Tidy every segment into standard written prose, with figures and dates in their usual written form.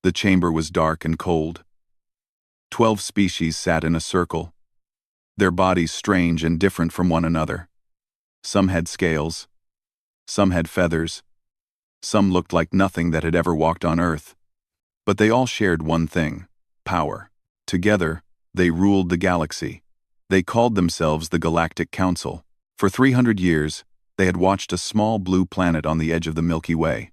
The chamber was dark and cold. 12 species sat in a circle, their bodies strange and different from one another. Some had scales, some had feathers, some looked like nothing that had ever walked on Earth. But they all shared one thing: power. Together, they ruled the galaxy. They called themselves the Galactic Council. For 300 years, they had watched a small blue planet on the edge of the Milky Way.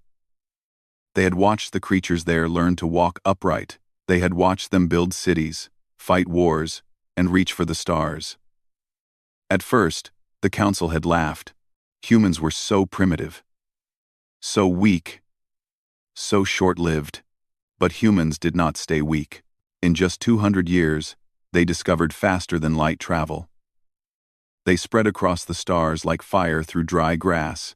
They had watched the creatures there learn to walk upright. They had watched them build cities, fight wars, and reach for the stars. At first, the council had laughed. Humans were so primitive, so weak, so short-lived. But humans did not stay weak. In just 200 years, they discovered faster than light travel. They spread across the stars like fire through dry grass.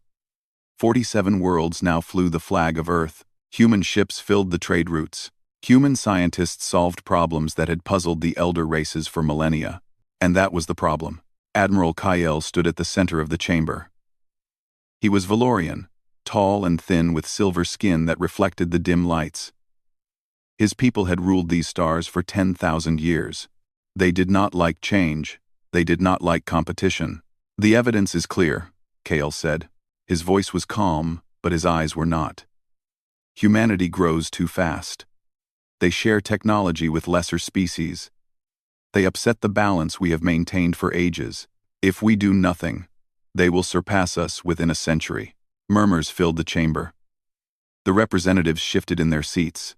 47 worlds now flew the flag of Earth. Human ships filled the trade routes. Human scientists solved problems that had puzzled the elder races for millennia. And that was the problem. Admiral Kyle stood at the center of the chamber. He was Valorian, tall and thin with silver skin that reflected the dim lights. His people had ruled these stars for 10,000 years. They did not like change. They did not like competition. "The evidence is clear," Kale said. His voice was calm, but his eyes were not. "Humanity grows too fast. They share technology with lesser species. They upset the balance we have maintained for ages. If we do nothing, they will surpass us within a century." Murmurs filled the chamber. The representatives shifted in their seats.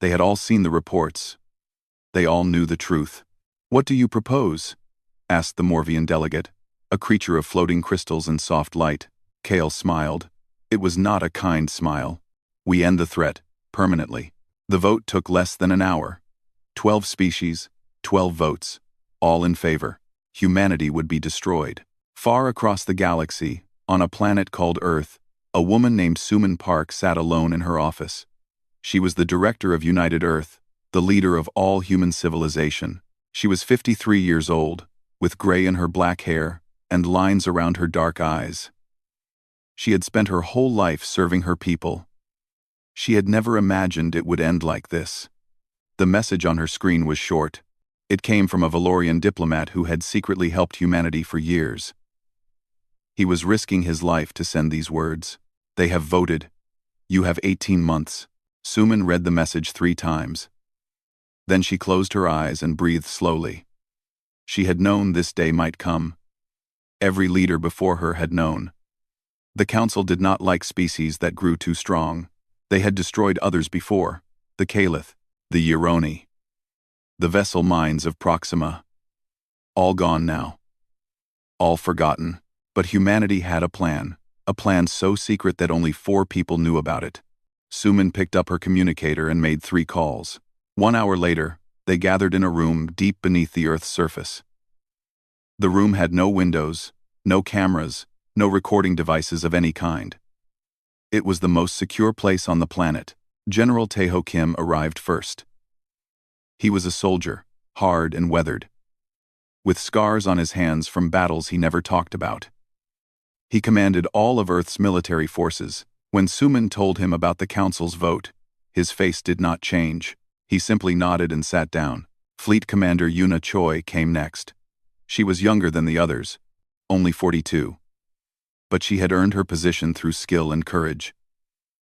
They had all seen the reports. They all knew the truth. "What do you propose?" asked the Morvian delegate, a creature of floating crystals and soft light. Kale smiled. It was not a kind smile. "We end the threat, permanently." The vote took less than an hour. 12 species, 12 votes, all in favor. Humanity would be destroyed. Far across the galaxy, on a planet called Earth, a woman named Suman Park sat alone in her office. She was the director of United Earth, the leader of all human civilization. She was 53 years old, with gray in her black hair and lines around her dark eyes. She had spent her whole life serving her people. She had never imagined it would end like this. The message on her screen was short. It came from a Valorian diplomat who had secretly helped humanity for years. He was risking his life to send these words. "They have voted. You have 18 months. Suman read the message 3 times. Then she closed her eyes and breathed slowly. She had known this day might come. Every leader before her had known. The council did not like species that grew too strong. They had destroyed others before: the Caliph, the Euroni, the vessel mines of Proxima. All gone now. All forgotten. But humanity had a plan so secret that only 4 people knew about it. Suman picked up her communicator and made 3 calls. 1 hour later, they gathered in a room deep beneath the Earth's surface. The room had no windows, no cameras, no recording devices of any kind. It was the most secure place on the planet. General Taeho Kim arrived first. He was a soldier, hard and weathered, with scars on his hands from battles he never talked about. He commanded all of Earth's military forces. When Suman told him about the Council's vote, his face did not change. He simply nodded and sat down. Fleet Commander Yuna Choi came next. She was younger than the others, only 42. But she had earned her position through skill and courage.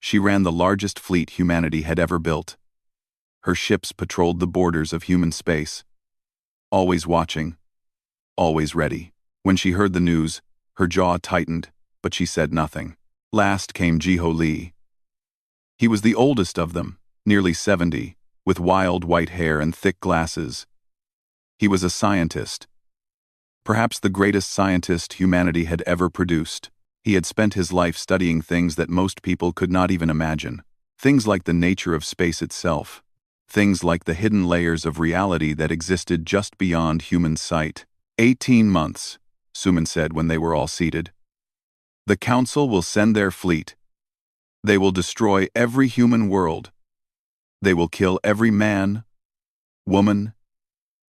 She ran the largest fleet humanity had ever built. Her ships patrolled the borders of human space, always watching, always ready. When she heard the news, her jaw tightened, but she said nothing. Last came Jiho Lee. He was the oldest of them, nearly 70, with wild white hair and thick glasses. He was a scientist, perhaps the greatest scientist humanity had ever produced. He had spent his life studying things that most people could not even imagine. Things like the nature of space itself. Things like the hidden layers of reality that existed just beyond human sight. 18 months, Suman said when they were all seated. The Council will send their fleet. They will destroy every human world. They will kill every man, woman,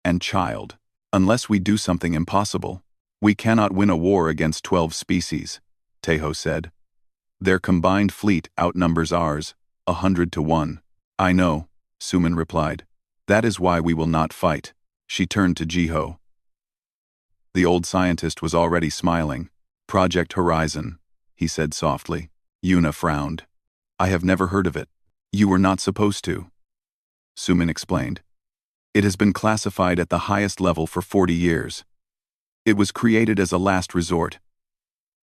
and child. Unless we do something impossible, we cannot win a war against 12 species, Taeho said. Their combined fleet outnumbers ours, 100 to 1. I know, Suman replied. That is why we will not fight. She turned to Jiho. The old scientist was already smiling. Project Horizon, he said softly. Yuna frowned. I have never heard of it. You were not supposed to. Suman explained. It has been classified at the highest level for 40 years. It was created as a last resort.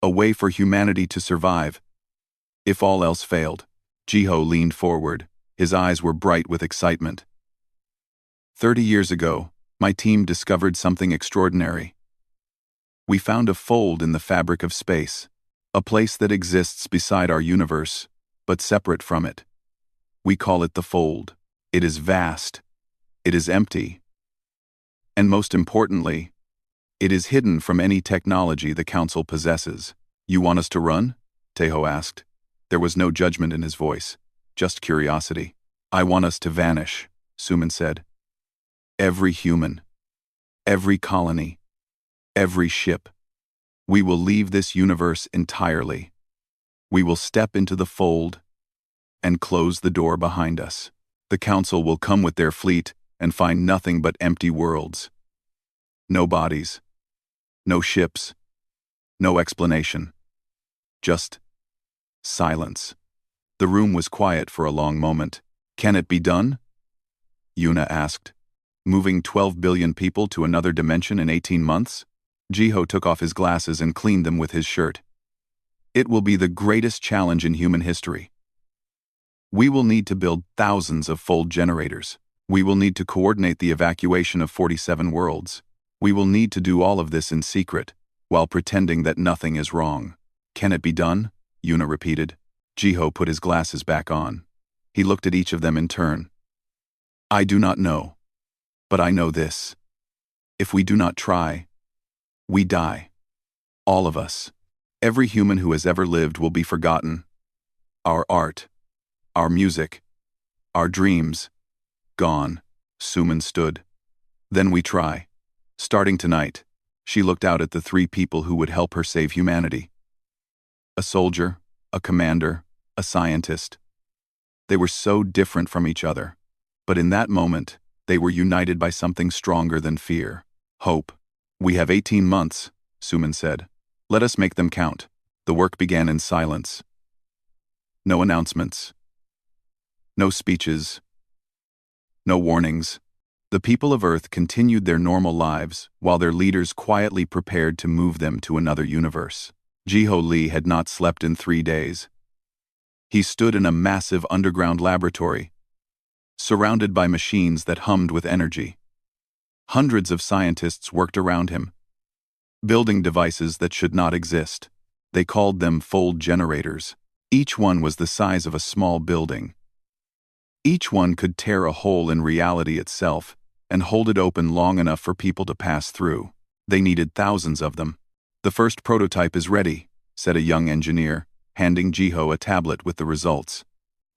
A way for humanity to survive. If all else failed. Jiho leaned forward. His eyes were bright with excitement. 30 years ago, my team discovered something extraordinary. We found a fold in the fabric of space, a place that exists beside our universe, but separate from it. We call it the fold. It is vast. It is empty. And most importantly, it is hidden from any technology the Council possesses. You want us to run? Tejo asked. There was no judgment in his voice, just curiosity. I want us to vanish, Suman said. Every human. Every colony. Every ship. We will leave this universe entirely. We will step into the fold and close the door behind us. The Council will come with their fleet and find nothing but empty worlds. No bodies. No ships. No explanation. Just silence. The room was quiet for a long moment. Can it be done? Yuna asked. Moving 12 billion people to another dimension in 18 months? Jiho took off his glasses and cleaned them with his shirt. It will be the greatest challenge in human history. We will need to build thousands of fold generators. We will need to coordinate the evacuation of 47 worlds. We will need to do all of this in secret, while pretending that nothing is wrong. Can it be done? Yuna repeated. Jiho put his glasses back on. He looked at each of them in turn. I do not know. But I know this. If we do not try, we die. All of us. Every human who has ever lived will be forgotten. Our art, our music, our dreams, gone. Suman stood. Then we try. Starting tonight. She looked out at the three people who would help her save humanity. A soldier, a commander, a scientist. They were so different from each other. But in that moment, they were united by something stronger than fear. Hope. We have 18 months, Suman said. Let us make them count. The work began in silence. No announcements. No speeches. No warnings. The people of Earth continued their normal lives, while their leaders quietly prepared to move them to another universe. Jiho Lee had not slept in 3 days. He stood in a massive underground laboratory, surrounded by machines that hummed with energy. Hundreds of scientists worked around him, building devices that should not exist. They called them fold generators. Each one was the size of a small building. Each one could tear a hole in reality itself and hold it open long enough for people to pass through. They needed thousands of them. The first prototype is ready, said a young engineer, handing Jiho a tablet with the results.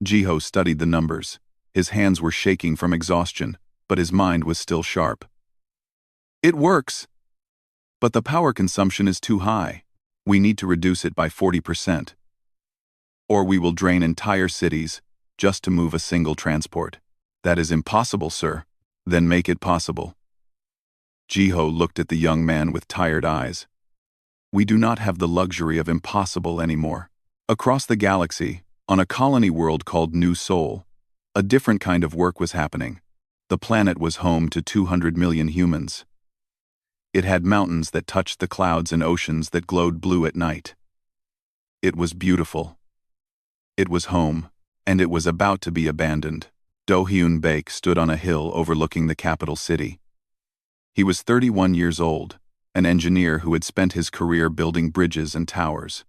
Jiho studied the numbers. His hands were shaking from exhaustion, but his mind was still sharp. It works! But the power consumption is too high. We need to reduce it by 40%. Or we will drain entire cities just to move a single transport. That is impossible, sir. Then make it possible. Jiho looked at the young man with tired eyes. We do not have the luxury of impossible anymore. Across the galaxy, on a colony world called New Sol, a different kind of work was happening. The planet was home to 200 million humans. It had mountains that touched the clouds and oceans that glowed blue at night. It was beautiful. It was home, and it was about to be abandoned. Do-hyun Baek stood on a hill overlooking the capital city. He was 31 years old, an engineer who had spent his career building bridges and towers.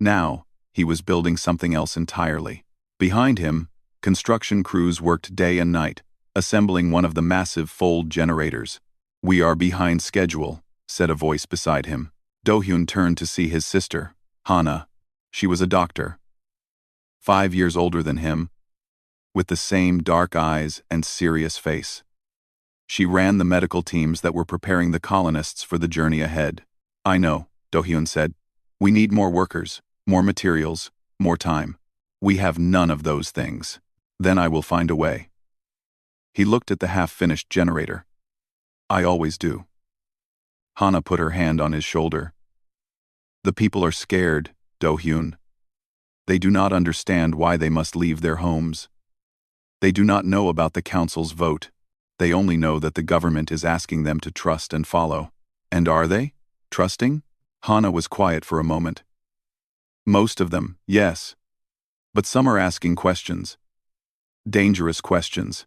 Now, he was building something else entirely. Behind him, construction crews worked day and night, assembling one of the massive fold generators. We are behind schedule, said a voice beside him. Do-hyun turned to see his sister, Hana. She was a doctor, 5 years older than him, with the same dark eyes and serious face. She ran the medical teams that were preparing the colonists for the journey ahead. I know, Do-hyun said. We need more workers, more materials, more time. We have none of those things. Then I will find a way. He looked at the half-finished generator. I always do. Hana put her hand on his shoulder. The people are scared, Do-hyun. They do not understand why they must leave their homes. They do not know about the council's vote. They only know that the government is asking them to trust and follow. And are they? Trusting? Hana was quiet for a moment. Most of them, yes. But some are asking questions. Dangerous questions.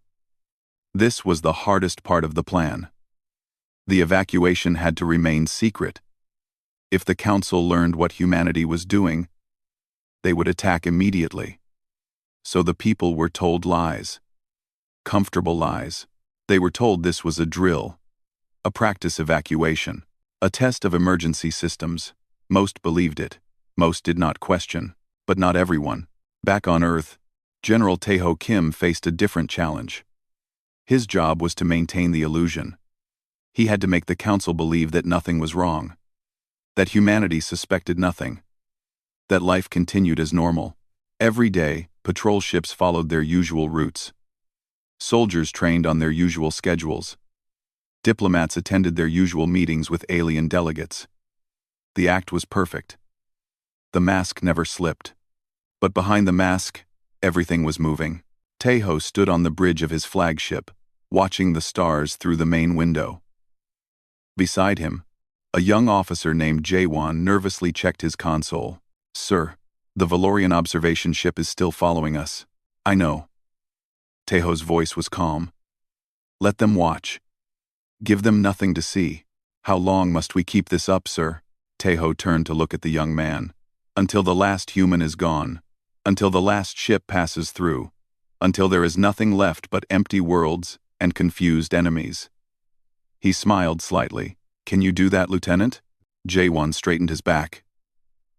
This was the hardest part of the plan. The evacuation had to remain secret. If the council learned what humanity was doing, they would attack immediately. So the people were told lies. Comfortable lies. They were told this was a drill, a practice evacuation, a test of emergency systems. Most believed it. Most did not question, but not everyone. Back on Earth, General Tae-ho Kim faced a different challenge. His job was to maintain the illusion. He had to make the council believe that nothing was wrong, that humanity suspected nothing, that life continued as normal. Every day, patrol ships followed their usual routes. Soldiers trained on their usual schedules. Diplomats attended their usual meetings with alien delegates. The act was perfect. The mask never slipped. But behind the mask, everything was moving. Tae-ho stood on the bridge of his flagship, watching the stars through the main window. Beside him, a young officer named Jae-won nervously checked his console. Sir, the Valorian observation ship is still following us. I know. Tae-ho's voice was calm. Let them watch. Give them nothing to see. How long must we keep this up, sir? Tae-ho turned to look at the young man. Until the last human is gone. Until the last ship passes through. Until there is nothing left but empty worlds and confused enemies. He smiled slightly. Can you do that, Lieutenant? Jae-won straightened his back.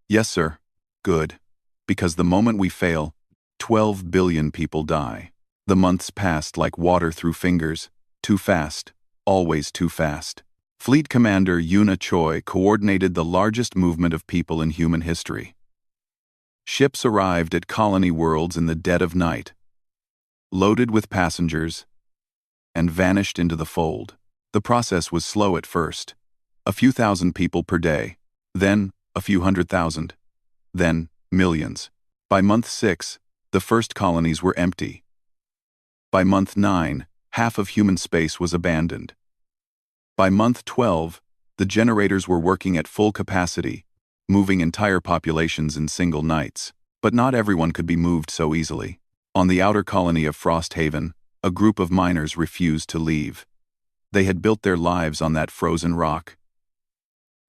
Yes, sir. Good. Because the moment we fail, 12 billion people die. The months passed like water through fingers. Too fast. Always too fast. Fleet Commander Yoona Choi coordinated the largest movement of people in human history. Ships arrived at colony worlds in the dead of night, loaded with passengers, and vanished into the fold. The process was slow at first. A few thousand people per day. Then, a few 100,000. Then, millions. By month 6, the first colonies were empty. By month 9, half of human space was abandoned. By month 12, the generators were working at full capacity, moving entire populations in single nights. But not everyone could be moved so easily. On the outer colony of Frosthaven, a group of miners refused to leave. They had built their lives on that frozen rock.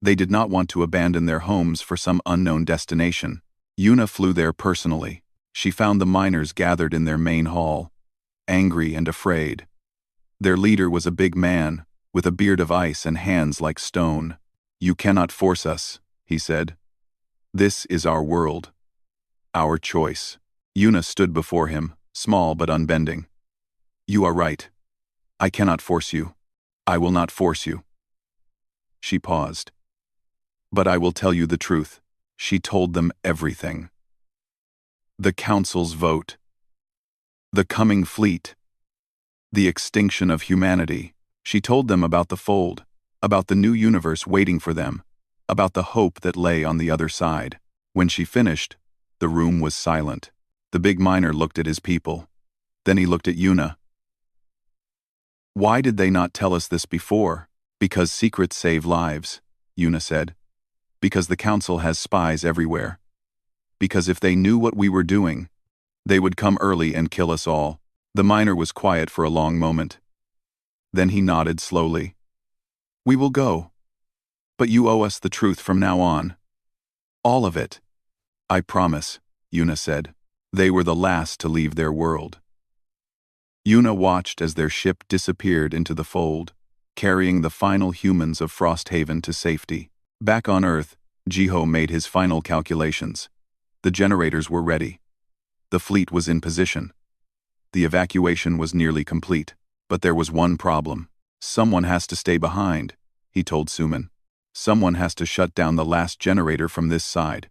They did not want to abandon their homes for some unknown destination. Yoona flew there personally. She found the miners gathered in their main hall, angry and afraid. Their leader was a big man, with a beard of ice and hands like stone. You cannot force us, he said. This is our world. Our choice. Yoona stood before him, small but unbending. You are right. I cannot force you. I will not force you. She paused. But I will tell you the truth. She told them everything. The council's vote. The coming fleet. The extinction of humanity. She told them about the fold, about the new universe waiting for them, about the hope that lay on the other side. When she finished, the room was silent. The big miner looked at his people. Then he looked at Yoona. Why did they not tell us this before? Because secrets save lives, Yoona said. Because the council has spies everywhere. Because if they knew what we were doing, they would come early and kill us all. The miner was quiet for a long moment. Then he nodded slowly. We will go. But you owe us the truth from now on. All of it. I promise, Yoona said. They were the last to leave their world. Yoona watched as their ship disappeared into the fold, carrying the final humans of Frosthaven to safety. Back on Earth, Jiho made his final calculations. The generators were ready. The fleet was in position. The evacuation was nearly complete. But there was one problem. Someone has to stay behind, he told Suman. Someone has to shut down the last generator from this side.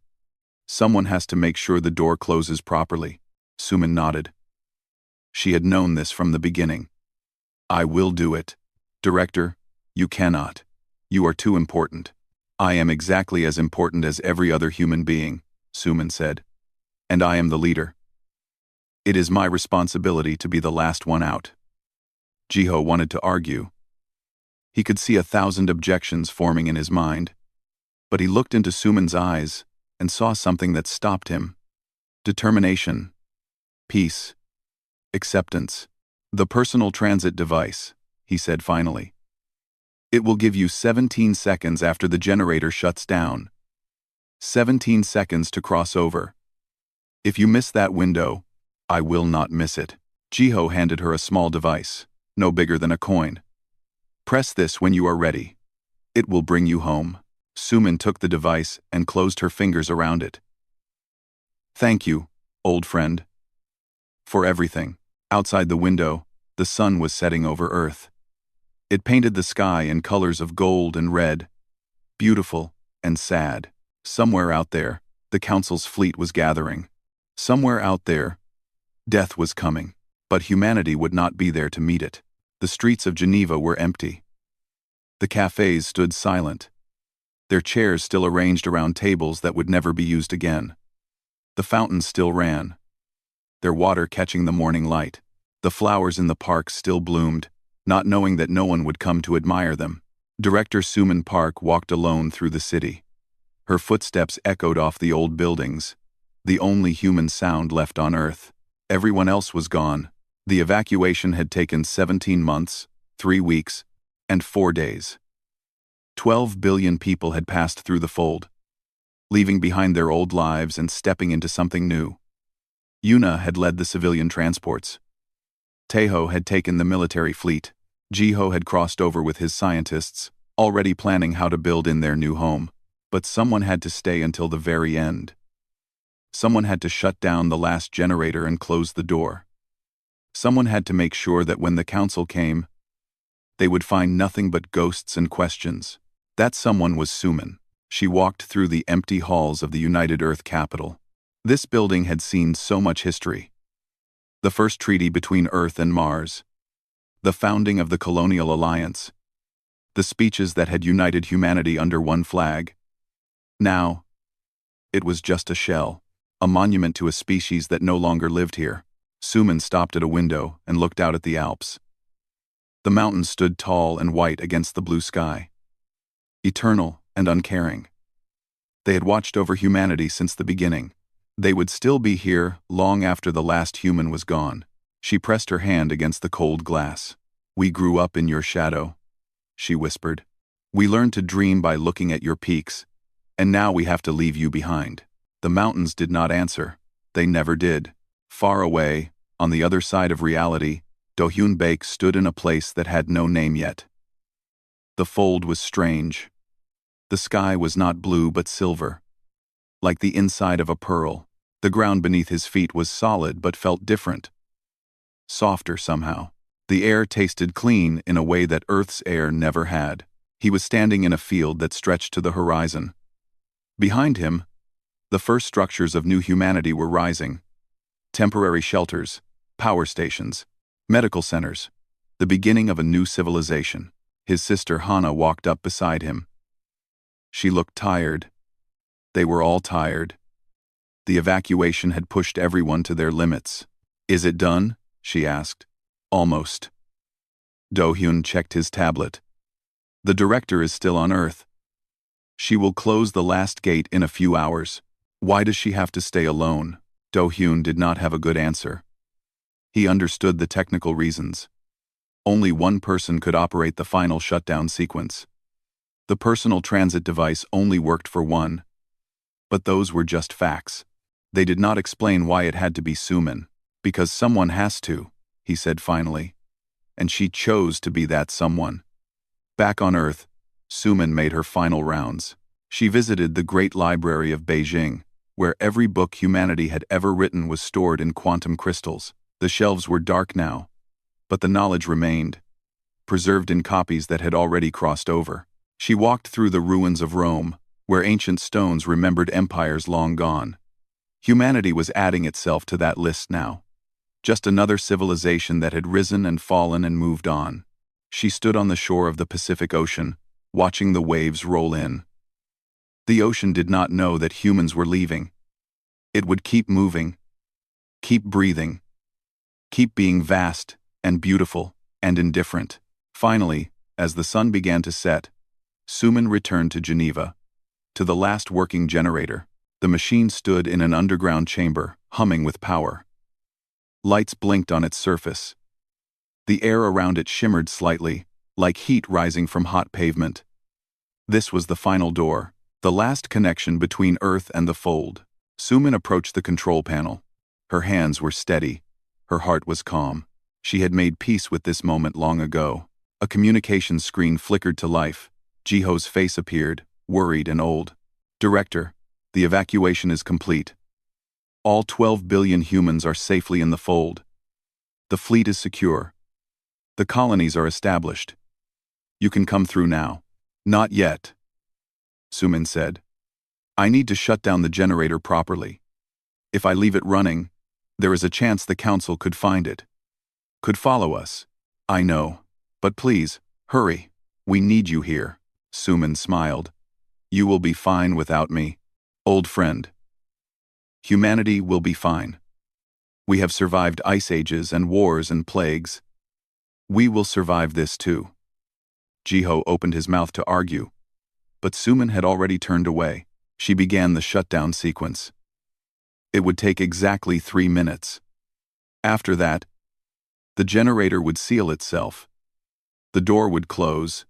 Someone has to make sure the door closes properly. Suman nodded. She had known this from the beginning. I will do it. Director, you cannot. You are too important. I am exactly as important as every other human being, Suman said. And I am the leader. It is my responsibility to be the last one out. Jiho wanted to argue. He could see 1,000 objections forming in his mind. But he looked into Suman's eyes and saw something that stopped him. Determination. Peace. Acceptance. The personal transit device, he said finally. It will give you 17 seconds after the generator shuts down. 17 seconds to cross over. If you miss that window, I will not miss it. Jiho handed her a small device, no bigger than a coin. Press this when you are ready. It will bring you home. Suman took the device and closed her fingers around it. Thank you, old friend. For everything. Outside the window, the sun was setting over Earth. It painted the sky in colors of gold and red, beautiful and sad. Somewhere out there, the Council's fleet was gathering. Somewhere out there, death was coming, but humanity would not be there to meet it. The streets of Geneva were empty. The cafes stood silent, their chairs still arranged around tables that would never be used again. The fountains still ran, their water catching the morning light. The flowers in the park still bloomed, not knowing that no one would come to admire them. Director Suman Park walked alone through the city. Her footsteps echoed off the old buildings, the only human sound left on Earth. Everyone else was gone. The evacuation had taken 17 months, 3 weeks, and 4 days. 12 billion people had passed through the fold, leaving behind their old lives and stepping into something new. Yuna had led the civilian transports. Teho had taken the military fleet. Jiho had crossed over with his scientists, already planning how to build in their new home. But someone had to stay until the very end. Someone had to shut down the last generator and close the door. Someone had to make sure that when the council came, they would find nothing but ghosts and questions. That someone was Suman. She walked through the empty halls of the United Earth capital. This building had seen so much history. The first treaty between Earth and Mars, the founding of the Colonial Alliance, the speeches that had united humanity under one flag. Now, it was just a shell, a monument to a species that no longer lived here. Suman stopped at a window and looked out at the Alps. The mountains stood tall and white against the blue sky, eternal and uncaring. They had watched over humanity since the beginning. They would still be here long after the last human was gone. She pressed her hand against the cold glass. We grew up in your shadow, she whispered. We learned to dream by looking at your peaks, and now we have to leave you behind. The mountains did not answer. They never did. Far away, on the other side of reality, Dohyun Baek stood in a place that had no name yet. The fold was strange. The sky was not blue but silver, like the inside of a pearl. The ground beneath his feet was solid but felt different. Softer somehow. The air tasted clean in a way that Earth's air never had. He was standing in a field that stretched to the horizon. Behind him, the first structures of new humanity were rising. Temporary shelters, power stations, medical centers, the beginning of a new civilization. His sister Hana walked up beside him. She looked tired. They were all tired. The evacuation had pushed everyone to their limits. Is it done? She asked. Almost. Do-hyun checked his tablet. The director is still on Earth. She will close the last gate in a few hours. Why does she have to stay alone? Do-hyun did not have a good answer. He understood the technical reasons. Only one person could operate the final shutdown sequence. The personal transit device only worked for one. But those were just facts. They did not explain why it had to be Suman. Because someone has to, he said finally. And she chose to be that someone. Back on Earth, Suman made her final rounds. She visited the Great Library of Beijing, where every book humanity had ever written was stored in quantum crystals. The shelves were dark now, but the knowledge remained, preserved in copies that had already crossed over. She walked through the ruins of Rome, where ancient stones remembered empires long gone. Humanity was adding itself to that list now. Just another civilization that had risen and fallen and moved on. She stood on the shore of the Pacific Ocean, watching the waves roll in. The ocean did not know that humans were leaving. It would keep moving, keep breathing, keep being vast and beautiful and indifferent. Finally, as the sun began to set, Suman returned to Geneva, to the last working generator. The machine stood in an underground chamber, humming with power. Lights blinked on its surface. The air around it shimmered slightly, like heat rising from hot pavement. This was the final door, the last connection between Earth and the fold. Suman approached the control panel. Her hands were steady. Her heart was calm. She had made peace with this moment long ago. A communications screen flickered to life. Jiho's face appeared, worried and old. "Director, the evacuation is complete. All 12 billion humans are safely in the fold. The fleet is secure. The colonies are established. You can come through now." "Not yet," Suman said. "I need to shut down the generator properly. If I leave it running, there is a chance the Council could find it. Could follow us." "I know. But please, hurry. We need you here." Suman smiled. "You will be fine without me, old friend. Humanity will be fine. We have survived ice ages and wars and plagues. We will survive this too." Jiho opened his mouth to argue, but Suman had already turned away. She began the shutdown sequence. It would take exactly 3 minutes. After that, the generator would seal itself. The door would close,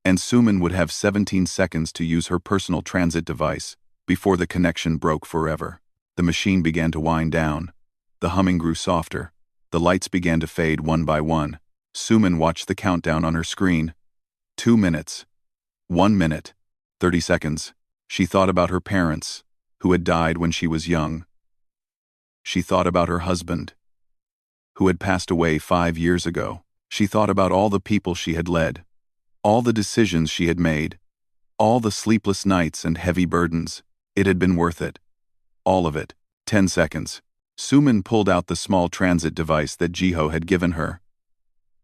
and Suman would have 17 seconds to use her personal transit device before the connection broke forever. The machine began to wind down. The humming grew softer. The lights began to fade one by one. Suman watched the countdown on her screen. 2 minutes. 1 minute. 30 seconds. She thought about her parents, who had died when she was young. She thought about her husband, who had passed away 5 years ago. She thought about all the people she had led, all the decisions she had made, all the sleepless nights and heavy burdens. It had been worth it. All of it. 10 seconds. Suman pulled out the small transit device that Jiho had given her.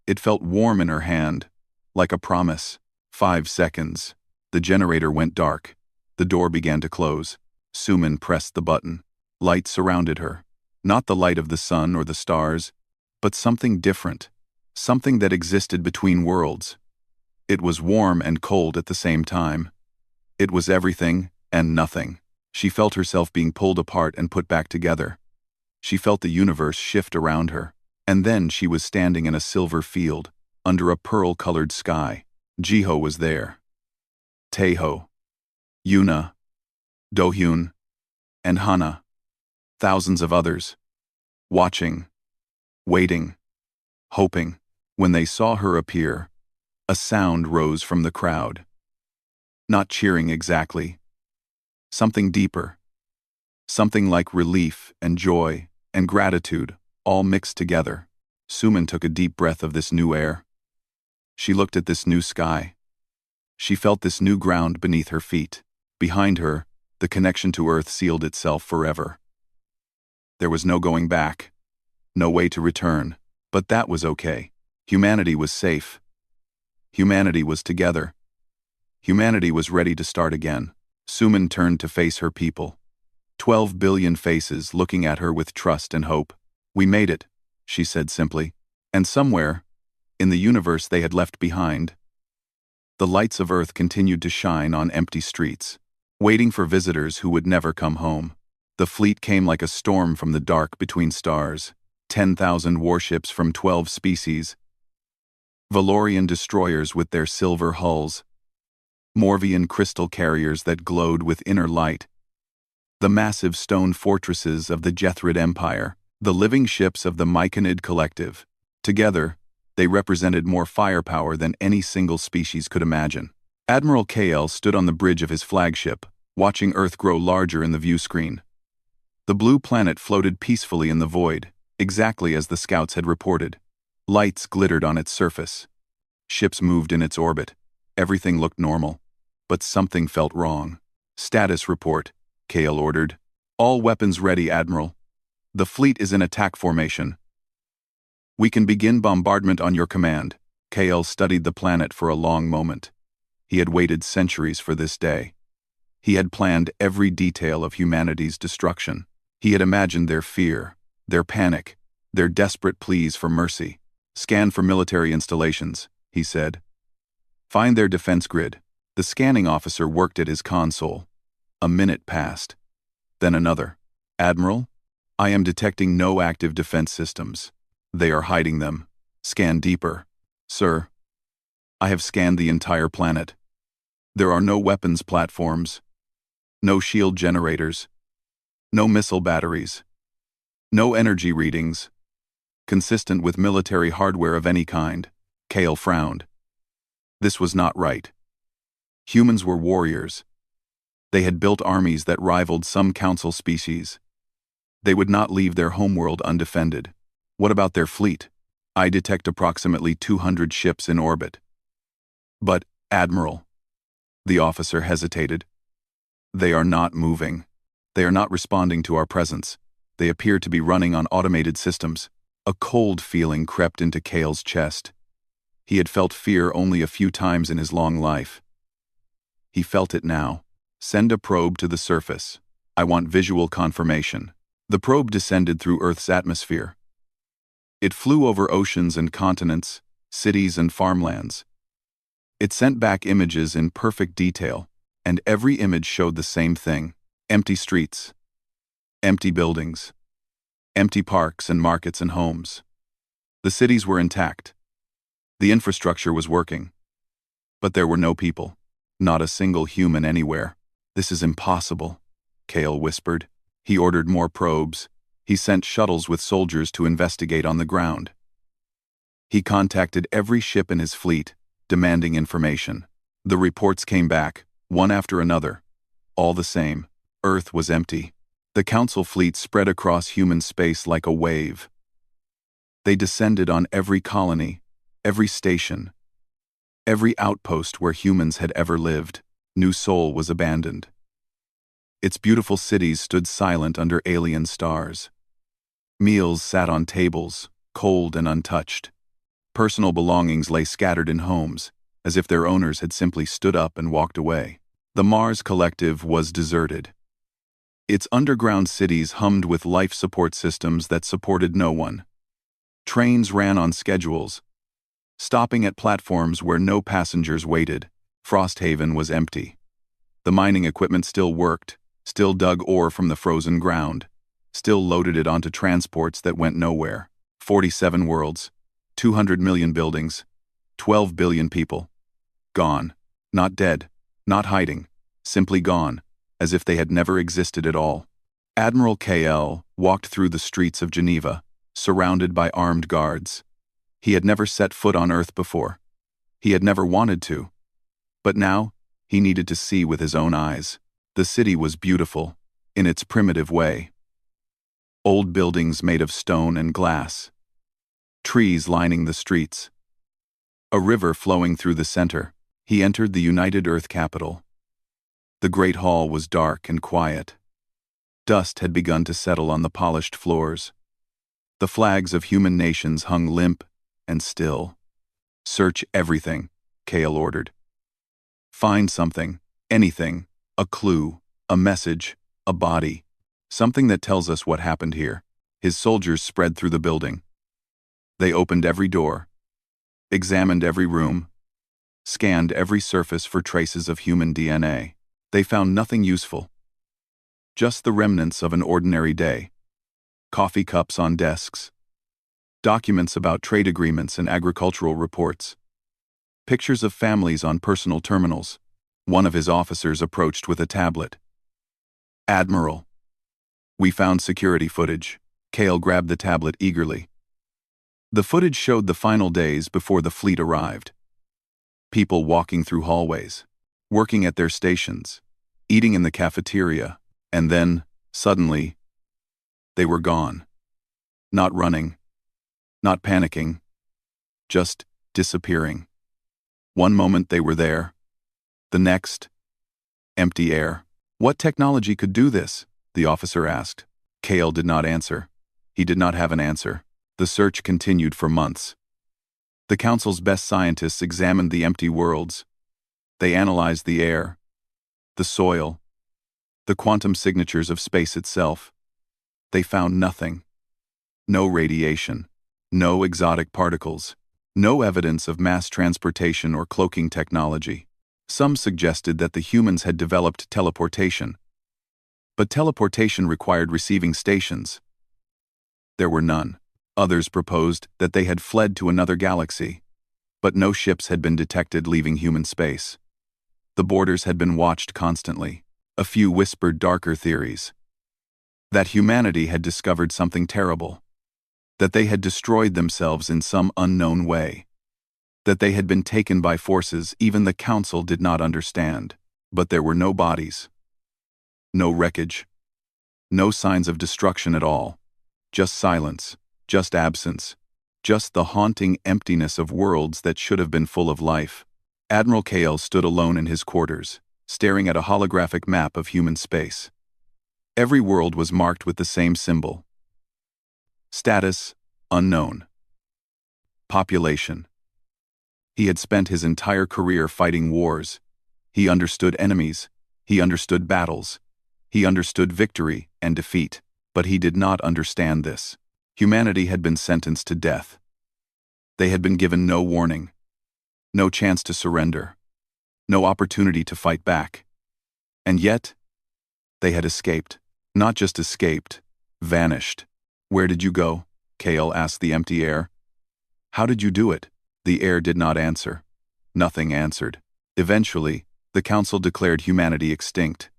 It felt warm in her hand, like a promise. 5 seconds. The generator went dark. The door began to close. Suman pressed the button. Light surrounded her. Not the light of the sun or the stars, but something different. Something that existed between worlds. It was warm and cold at the same time. It was everything and nothing. She felt herself being pulled apart and put back together. She felt the universe shift around her. And then she was standing in a silver field, under a pearl-colored sky. Jiho was there. Taeho, Yuna, Dohyun, and Hana. Thousands of others. Watching, waiting, hoping. When they saw her appear, a sound rose from the crowd. Not cheering exactly. Something deeper. Something like relief and joy and gratitude, all mixed together. Suman took a deep breath of this new air. She looked at this new sky. She felt this new ground beneath her feet. Behind her, the connection to Earth sealed itself forever. There was no going back, no way to return, but that was okay. Humanity was safe. Humanity was together. Humanity was ready to start again. Suman turned to face her people. 12 billion faces looking at her with trust and hope. "We made it," she said simply. And somewhere, in the universe they had left behind, the lights of Earth continued to shine on empty streets, waiting for visitors who would never come home. The fleet came like a storm from the dark between stars. 10,000 warships from 12 species. Valorian destroyers with their silver hulls. Morvian crystal carriers that glowed with inner light. The massive stone fortresses of the Jethrid Empire. The living ships of the Myconid Collective. Together, they represented more firepower than any single species could imagine. Admiral KL stood on the bridge of his flagship, watching Earth grow larger in the view screen. The blue planet floated peacefully in the void, exactly as the scouts had reported. Lights glittered on its surface. Ships moved in its orbit. Everything looked normal. But something felt wrong. "Status report," KL ordered. "All weapons ready, Admiral. The fleet is in attack formation. We can begin bombardment on your command. KL studied the planet for a long moment. He had waited centuries for this day. He had planned every detail of humanity's destruction. He had imagined their fear, their panic, their desperate pleas for mercy. Scan for military installations, he said. Find their defense grid. The scanning officer worked at his console. A minute passed. Then another. Admiral, I am detecting no active defense systems. They are hiding them. Scan deeper. Sir, I have scanned the entire planet. There are no weapons platforms, no shield generators, no missile batteries, no energy readings, consistent with military hardware of any kind. Kale frowned. This was not right. Humans were warriors. They had built armies that rivaled some council species. They would not leave their homeworld undefended. What about their fleet? I detect approximately 200 ships in orbit. But, Admiral, the officer hesitated. They are not moving. They are not responding to our presence. They appear to be running on automated systems. A cold feeling crept into Kale's chest. He had felt fear only a few times in his long life. He felt it now. Send a probe to the surface. I want visual confirmation. The probe descended through Earth's atmosphere. It flew over oceans and continents, cities and farmlands. It sent back images in perfect detail, and every image showed the same thing: empty streets, empty buildings, empty parks and markets and homes. The cities were intact. The infrastructure was working. But there were no people, not a single human anywhere. This is impossible, Kale whispered. He ordered more probes. He sent shuttles with soldiers to investigate on the ground. He contacted every ship in his fleet, demanding information. The reports came back, one after another. All the same, Earth was empty. The Council fleet spread across human space like a wave. They descended on every colony, every station, every outpost where humans had ever lived. New Sol was abandoned. Its beautiful cities stood silent under alien stars. Meals sat on tables, cold and untouched. Personal belongings lay scattered in homes, as if their owners had simply stood up and walked away. The Mars Collective was deserted. Its underground cities hummed with life support systems that supported no one. Trains ran on schedules, stopping at platforms where no passengers waited. Frosthaven was empty. The mining equipment still worked, still dug ore from the frozen ground, still loaded it onto transports that went nowhere. 47 worlds, 200 million buildings, 12 billion people. Gone. Not dead, not hiding, simply gone, as if they had never existed at all. Admiral KL walked through the streets of Geneva, surrounded by armed guards. He had never set foot on Earth before. He had never wanted to. But now, he needed to see with his own eyes. The city was beautiful, in its primitive way. Old buildings made of stone and glass. Trees lining the streets. A river flowing through the center. He entered the United Earth capital. The great hall was dark and quiet. Dust had begun to settle on the polished floors. The flags of human nations hung limp and still. Search everything, Kale ordered. Find something, anything, a clue, a message, a body, something that tells us what happened here. His soldiers spread through the building. They opened every door, examined every room, scanned every surface for traces of human DNA. They found nothing useful. Just the remnants of an ordinary day. Coffee cups on desks. Documents about trade agreements and agricultural reports. Pictures of families on personal terminals. One of his officers approached with a tablet. Admiral. We found security footage. Kale grabbed the tablet eagerly. The footage showed the final days before the fleet arrived. People walking through hallways, working at their stations, eating in the cafeteria, and then, suddenly, they were gone. Not running, not panicking, just disappearing. One moment they were there, the next, empty air. What technology could do this? The officer asked. Kale did not answer. He did not have an answer. The search continued for months. The Council's best scientists examined the empty worlds. They analyzed the air, the soil, the quantum signatures of space itself. They found nothing. No radiation, no exotic particles, no evidence of mass transportation or cloaking technology. Some suggested that the humans had developed teleportation. But teleportation required receiving stations. There were none. Others proposed that they had fled to another galaxy. But no ships had been detected leaving human space. The borders had been watched constantly. A few whispered darker theories. That humanity had discovered something terrible. That they had destroyed themselves in some unknown way. That they had been taken by forces even the Council did not understand. But there were no bodies. No wreckage. No signs of destruction at all. Just silence. Just absence. Just the haunting emptiness of worlds that should have been full of life. Admiral Kale stood alone in his quarters, staring at a holographic map of human space. Every world was marked with the same symbol. Status, unknown. Population. He had spent his entire career fighting wars. He understood enemies. He understood battles. He understood victory and defeat. But he did not understand this. Humanity had been sentenced to death. They had been given no warning. No chance to surrender. No opportunity to fight back. And yet, they had escaped. Not just escaped, vanished. Where did you go? Kale asked the empty air. How did you do it? The air did not answer. Nothing answered. Eventually, the Council declared humanity extinct.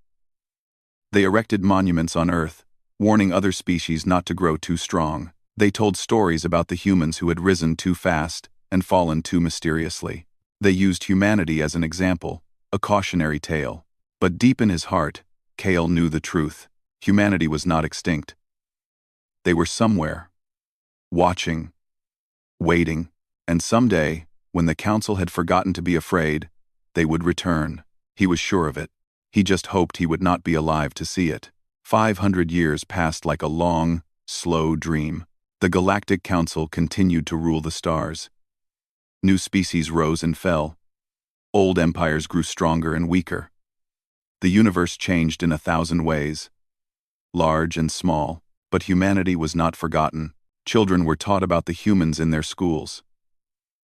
They erected monuments on Earth, warning other species not to grow too strong. They told stories about the humans who had risen too fast and fallen too mysteriously. They used humanity as an example, a cautionary tale. But deep in his heart, Kale knew the truth. Humanity was not extinct. They were somewhere, watching, waiting, and someday, when the Council had forgotten to be afraid, they would return. He was sure of it. He just hoped he would not be alive to see it. 500 years passed like a long, slow dream. The Galactic Council continued to rule the stars. New species rose and fell. Old empires grew stronger and weaker. The universe changed in 1,000 ways, large and small, but humanity was not forgotten. Children were taught about the humans in their schools.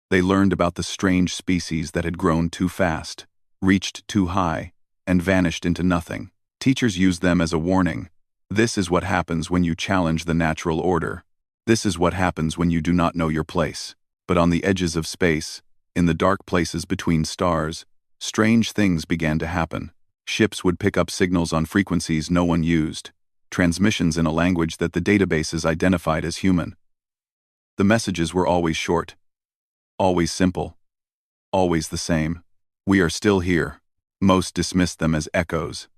They learned about the strange species that had grown too fast, reached too high, and vanished into nothing. Teachers used them as a warning. This is what happens when you challenge the natural order. This is what happens when you do not know your place. But on the edges of space, in the dark places between stars, strange things began to happen. Ships would pick up signals on frequencies no one used, transmissions in a language that the databases identified as human. The messages were always short, always simple, always the same. We are still here. Most dismissed them as echoes,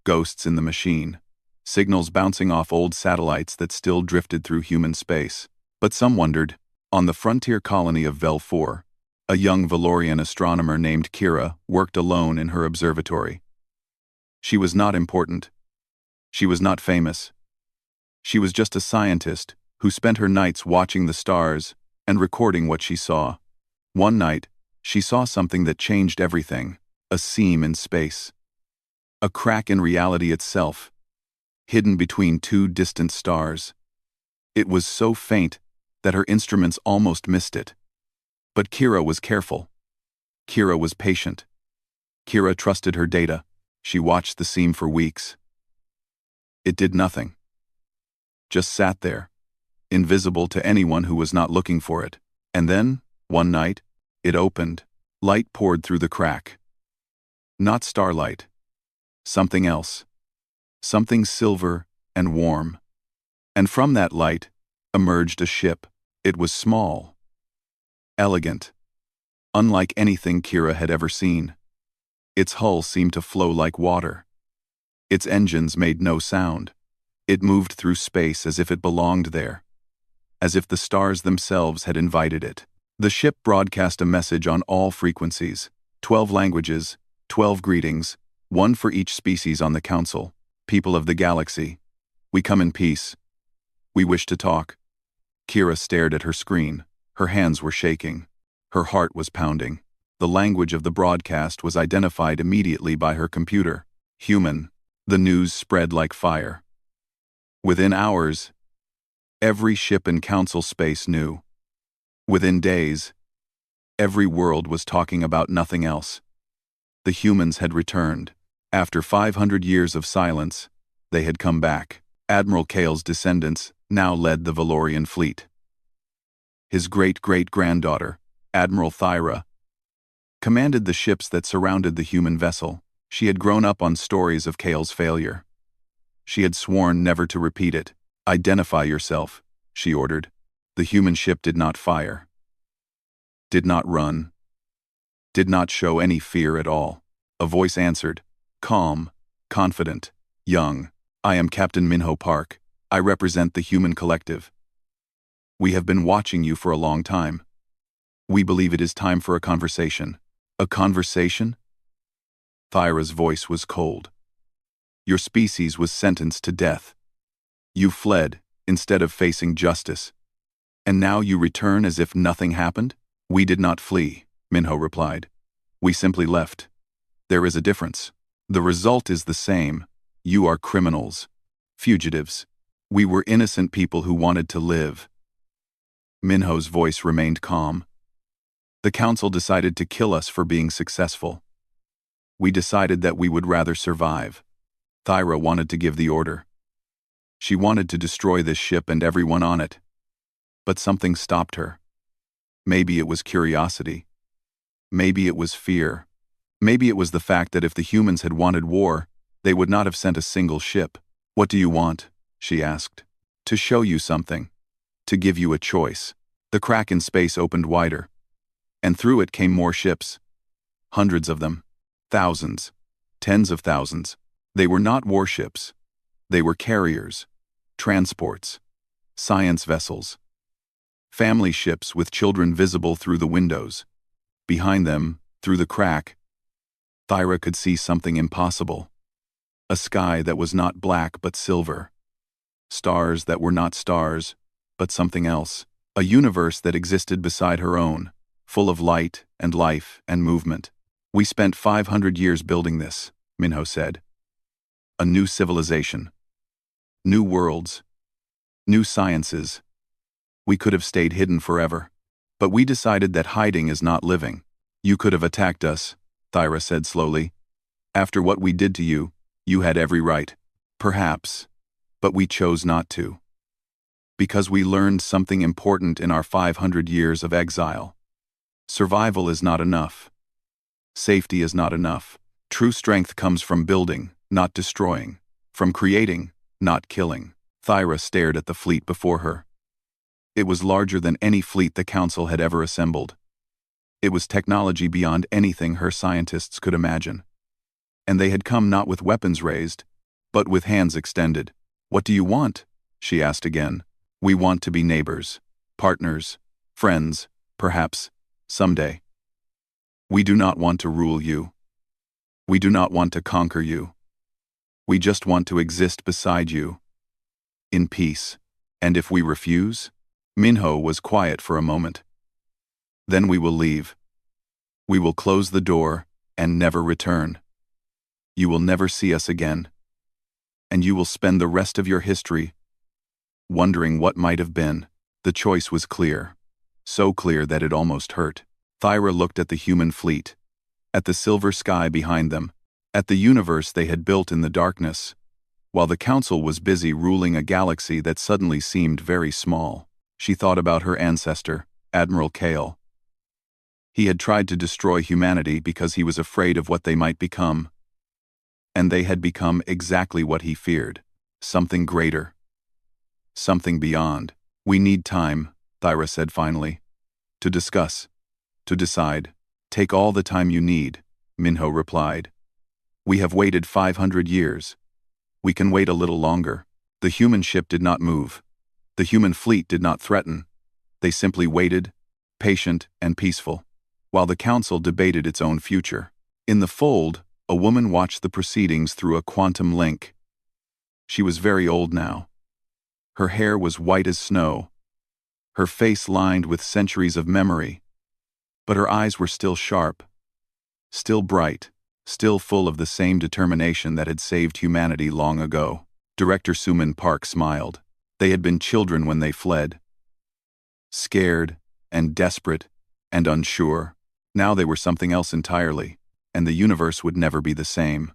ghosts in the machine, signals bouncing off old satellites that still drifted through human space. But some wondered. On the frontier colony of Vel 4, a young Valorian astronomer named Kira worked alone in her observatory. She was not important. She was not famous. She was just a scientist who spent her nights watching the stars and recording what she saw. One night, she saw something that changed everything. A seam in space. A crack in reality itself, hidden between two distant stars. It was so faint that her instruments almost missed it. But Kira was careful. Kira was patient. Kira trusted her data. She watched the seam for weeks. It did nothing. Just sat there, invisible to anyone who was not looking for it. And then, one night, it opened. Light poured through the crack. Not starlight. Something else. Something silver and warm. And from that light emerged a ship. It was small, elegant, unlike anything Kira had ever seen. Its hull seemed to flow like water. Its engines made no sound. It moved through space as if it belonged there, as if the stars themselves had invited it. The ship broadcast a message on all frequencies, 12 languages, 12 greetings, one for each species on the Council. People of the galaxy, we come in peace. We wish to talk. Kira stared at her screen. Her hands were shaking. Her heart was pounding. The language of the broadcast was identified immediately by her computer. Human. The news spread like fire. Within hours, every ship in Council space knew. Within days, every world was talking about nothing else. The humans had returned. After 500 years of silence, they had come back. Admiral Kale's descendants now led the Valorian fleet. His great-great-granddaughter, Admiral Thyra, commanded the ships that surrounded the human vessel. She had grown up on stories of Kale's failure. She had sworn never to repeat it. "Identify yourself," she ordered. The human ship did not fire, did not run, did not show any fear at all. A voice answered, calm, confident, young. "I am Captain Minho Park. I represent the human collective. We have been watching you for a long time. We believe it is time for a conversation." "A conversation?" Thyra's voice was cold. "Your species was sentenced to death. You fled instead of facing justice. And now you return as if nothing happened?" "We did not flee," Minho replied. "We simply left. There is a difference. The result is the same. You are criminals, fugitives. We were innocent people who wanted to live." Minho's voice remained calm. "The council decided to kill us for being successful. We decided that we would rather survive." Thyra wanted to give the order. She wanted to destroy this ship and everyone on it. But something stopped her. Maybe it was curiosity. Maybe it was fear. Maybe it was the fact that if the humans had wanted war, they would not have sent a single ship. "What do you want?" she asked. "To show you something. To give you a choice." The crack in space opened wider. And through it came more ships. Hundreds of them. Thousands. Tens of thousands. They were not warships. They were carriers. Transports. Science vessels. Family ships with children visible through the windows. Behind them, through the crack, Thyra could see something impossible. A sky that was not black but silver. Stars that were not stars, but something else. A universe that existed beside her own, full of light and life and movement. "We spent 500 years building this," Minho said. "A new civilization. New worlds. New sciences. We could have stayed hidden forever. But we decided that hiding is not living." "You could have attacked us," Thyra said slowly. "After what we did to you, you had every right." "Perhaps. But we chose not to. Because we learned something important in our 500 years of exile. Survival is not enough. Safety is not enough. True strength comes from building, not destroying. From creating, not killing." Thyra stared at the fleet before her. It was larger than any fleet the Council had ever assembled. It was technology beyond anything her scientists could imagine. And they had come not with weapons raised, but with hands extended. "What do you want?" she asked again. "We want to be neighbors, partners, friends, perhaps, someday. We do not want to rule you. We do not want to conquer you. We just want to exist beside you, in peace. And if we refuse?" Minho was quiet for a moment. "Then we will leave. We will close the door and never return. You will never see us again. And you will spend the rest of your history wondering what might have been." The choice was clear. So clear that it almost hurt. Thyra looked at the human fleet, at the silver sky behind them, at the universe they had built in the darkness, while the Council was busy ruling a galaxy that suddenly seemed very small. She thought about her ancestor, Admiral Kale. He had tried to destroy humanity because he was afraid of what they might become. And they had become exactly what he feared. Something greater. Something beyond. "We need time," Thyra said finally. "To discuss. To decide." "Take all the time you need," Minho replied. "We have waited 500 years. We can wait a little longer." The human ship did not move. The human fleet did not threaten. They simply waited, patient and peaceful, while the Council debated its own future. In the fold, a woman watched the proceedings through a quantum link. She was very old now. Her hair was white as snow. her face lined with centuries of memory, but her eyes were still sharp, still bright, still full of the same determination that had saved humanity long ago. Director Suman Park smiled. They had been children when they fled, scared and desperate and unsure. Now they were something else entirely, and the universe would never be the same.